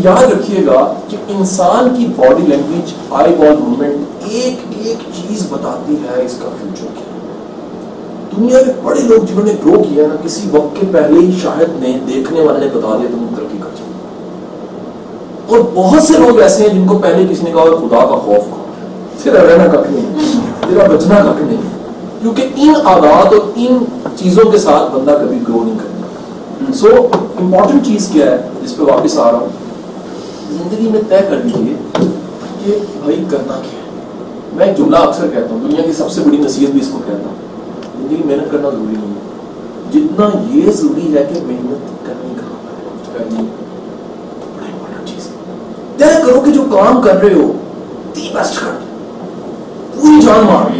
یاد رکھیے گا کہ انسان کی باڈی لینگویج، آئی بال موومنٹ ایک ایک چیز بتاتی ہے اس کا فیوچر کیا. دنیا میں بڑے لوگ جنہوں نے گرو کیا نا، کسی وقت کے پہلے ہی شاہد نے، دیکھنے والے نے بتا دیا تم ترقی کر جاؤ. اور بہت سے لوگ ایسے ہیں جن کو پہلے کسی نے کہا خدا کا خوف کھا، تیرا رہنا کک نہیں، تیرا بچنا کک نہیں، کیونکہ ان عادات اور ان چیزوں کے ساتھ بندہ کبھی گرو نہیں کرتا. سو امپورٹنٹ چیز کیا ہے جس پہ واپس آ رہا ہوں، زندگی میں طے کر لیجیے کہ بھائی کرنا کیا ہے. میں ایک جملہ اکثر کہتا ہوں، دنیا کی سب سے بڑی نصیحت بھی اس کو کہتا ہوں، زندگی محنت کرنا ضروری نہیں ہے جتنا یہ ضروری ہے کہ محنت کرنی کہاں ہے. بڑا امپورٹنٹ چیز طے کرو کہ جو کام کر رہے ہو دی بیسٹ کر، پوری جان مار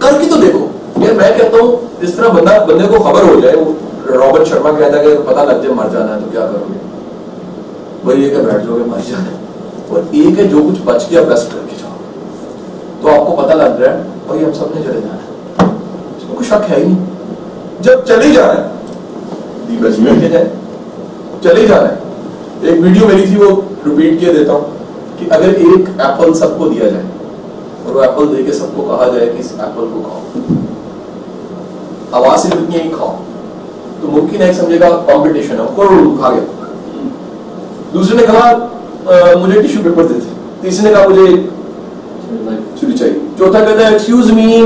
کر کے تو دیکھو. یار میں کہتا ہوں جس طرح بندے کو خبر ہو جائے، وہ رابرٹ شرما کہتا ہے کہ پتہ لگ جائے مر جانا ہے تو کیا کرو گے؟ وہی ایک ہے بیٹھ جاؤ گے مر جانا، اور ایک ہے جو کچھ بچ گیا بیسٹ کر کے جاؤ. تو آپ کو پتہ لگ رہا ہے اور یہ ہم سب نے چلے جانا ہے، اس میں کوئی شک ہے ہی نہیں. جب چلے جا رہا ہے بس میں کہ جائے چلے جا رہا ہے. ایک ویڈیو میری تھی، وہ ریپیٹ کیے دیتا ہوں کہ اگر ایک ایپل سب کو دیا جائے اور وہ ایپل دے کے سب کو کہا جائے کہ اس ایپل کو کھاؤ، آواز سے اتنی ہی کھاؤ، تو ممکن ہے سمجھے گا کمپٹیشن ہے، کھا گیا. دوسرے نے کہا مجھے ٹیشو پیپر دیتے، تیسرے نے کہا مجھے چھری چاہیے، چوتھا کہتا ہے ایکسکیوز می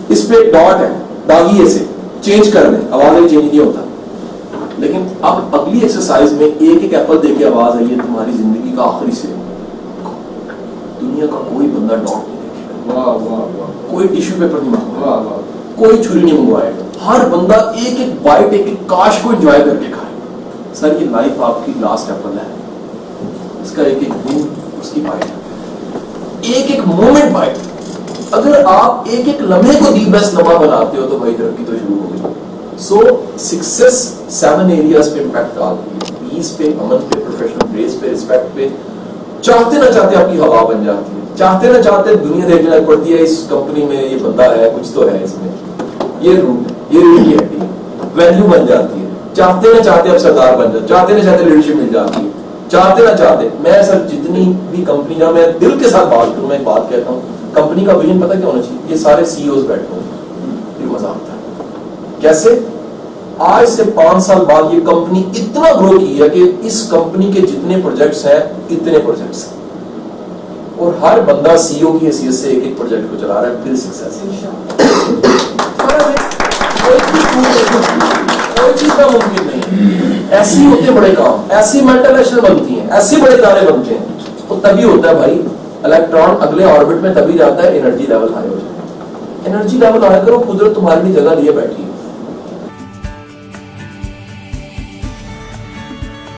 اس پہ ڈاٹ ہے داغی ایسے چینج کر دیں، آواز چینج نہیں ہوتا. لیکن اب اگلی ایکسرسائز میں ایک ایک ایپل دے کے آواز آئی ہے تمہاری زندگی کا آخری سے، دنیا کا کوئی بندہ ڈاٹ نہیں دیکھے گا، کوئی ٹیشو پیپر نہیں مانگا، کوئی چھری نہیں منگوائے گا. ہر بندہ ایک ایک بائٹ، ایک ایک کاش کو انجوائے کر کے کھائے. سر یہ لائف آپ کی لاسٹ ایپل ہے، اس کا ایک ایک دن اس کی بائٹ ہے، ایک ایک مومنٹ بائٹ. اگر آپ ایک ایک لمحے کو دی بیسٹ لمحہ بناتے ہو تو بھائی ترقی تو شروع ہو گئی. سو سکسیس 7 ایریاز پہ امپیکٹ ڈالتی ہے، پیس پہ، امن پہ، پروفیشنل گریس پہ، رسپیکٹ پہ. چاہتے نہ چاہتے آپ کی ہوا بن جاتی ہے، چاہتے نہ چاہتے دنیا دیکھنے لگ پڑتی ہے اس کمپنی میں یہ بندہ ہے، کچھ تو ہے اس میں، یہ روٹ، یہ ریڑھ کی ہڈی ہے، ویلیو بن جاتی ہے. چاہتے نہ چاہتے اب سردار بن جاتے، چاہتے نہ چاہتے لیڈرشپ مل جاتی ہے، چاہتے نہ چاہتے. میں سر جتنی بھی کمپنیاں، میں دل کے ساتھ بات کروں، میں ایک بات کہتا ہوں، کمپنی کا ویژن پتہ کیا ہونا چاہیے؟ یہ سارے سی اوز بیٹھے ہوں، یہ مزہ آتا ہے. کیسے؟ آج سے 5 سال بعد یہ کمپنی اتنا گرو کی ہے کہ اس کمپنی کے جتنے پروجیکٹس ہیں اتنے پروجیکٹس ہیں، اور ہر بندہ سی او کی حیثیت سے ایک ایک پروجیکٹ کو چلا رہا ہے. پھر سکسیس کوئی چیز کا ممکن نہیں. ایسی ہوتے بڑے کام، ایسی مینٹل ایکشن بنتی ہیں، ایسے بڑے ادارے بنتے ہیں. تو تبھی ہوتا ہے بھائی الیکٹران اگلے آربٹ میں تبھی جاتا ہے انرجی لیول ہائی ہو جائے. انرجی لیول ہائی کرو، قدرت تمہارے لیے جگہ لیے بیٹھی ہے.